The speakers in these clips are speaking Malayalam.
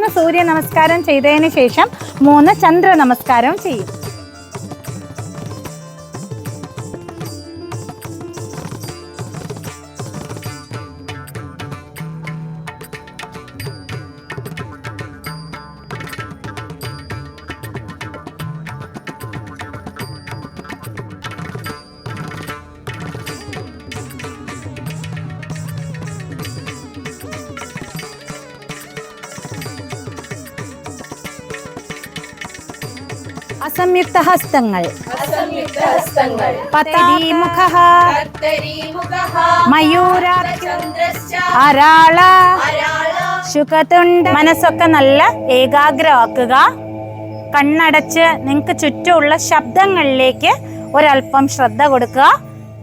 3 സൂര്യ നമസ്കാരം ചെയ്തതിന് ശേഷം 3 ചന്ദ്ര നമസ്കാരം ചെയ്യും. असंयुक्त हस्तങ്ങൾ പതരീമുഖഃ അരാള ശുകതുണ്ഡ. മനസ്സൊക്കെ നല്ല ഏകാഗ്രമാക്കുക. കണ്ണടച്ച് നിങ്ങൾക്ക് ചുറ്റുമുള്ള ശബ്ദങ്ങളിലേക്ക് ഒരല്പം ശ്രദ്ധ കൊടുക്കുക.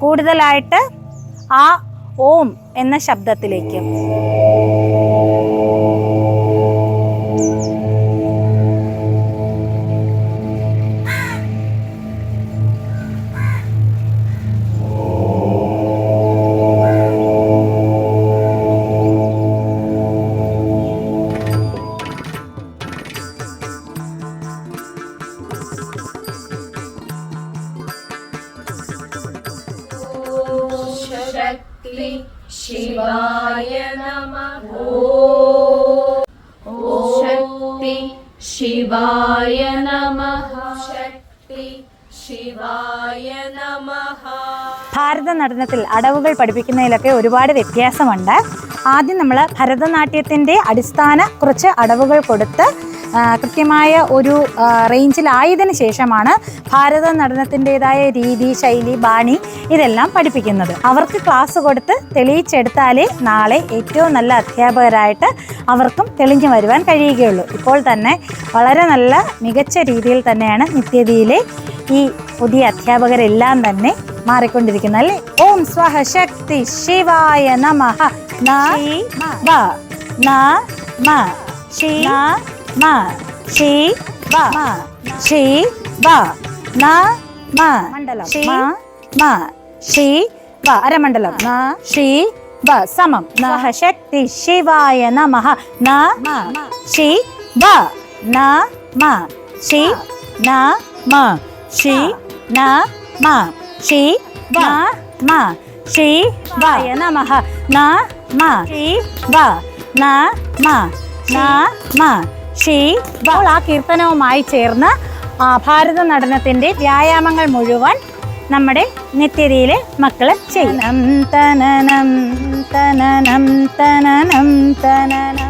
കൂടുതലായിട്ട് ആ ഓം എന്ന ശബ്ദത്തിലേക്ക്. शिवाय नमः. शक्ति शिवाय नमः. शक्ति शिवाय नमः. ഭാരതനടനത്തിൽ അടവുകൾ പഠിപ്പിക്കുന്നതിലൊക്കെ ഒരുപാട് വ്യത്യാസമുണ്ട്. ആദ്യം നമ്മൾ ഭരതനാട്യത്തിൻ്റെ അടിസ്ഥാന കുറച്ച് അടവുകൾ കൊടുത്ത് കൃത്യമായ ഒരു റേഞ്ചിലായതിനു ശേഷമാണ് ഭാരതനടനത്തിൻ്റെതായ രീതി, ശൈലി, ബാണി ഇതെല്ലാം പഠിപ്പിക്കുന്നത്. അവർക്ക് ക്ലാസ് കൊടുത്ത് തെളിയിച്ചെടുത്താലേ നാളെ ഏറ്റവും നല്ല അധ്യാപകരായിട്ട് അവർക്കും തെളിഞ്ഞു വരുവാൻ കഴിയുകയുള്ളൂ. ഇപ്പോൾ തന്നെ വളരെ നല്ല മികച്ച രീതിയിൽ തന്നെയാണ് നിത്യതിയിലെ ഈ പുതിയ അധ്യാപകരെല്ലാം തന്നെ മാറിക്കൊണ്ടിരിക്കുന്നത് അല്ലേ. ഓം സ്വഹ ശക്തി ശിവായ നമഃ. അരമണ്ഡലം സമം. ശക്തി ശിവായ നമഃ. ശിവായ നമഃ. ആ കീർത്തനവുമായി ചേർന്ന് ഭാരതനടനത്തിൻ്റെ വ്യായാമങ്ങൾ മുഴുവൻ നമ്മുടെ നിത്യതിയിലെ മക്കൾ ചെയ്യണം. തനനം തനനം തനനം തനനം.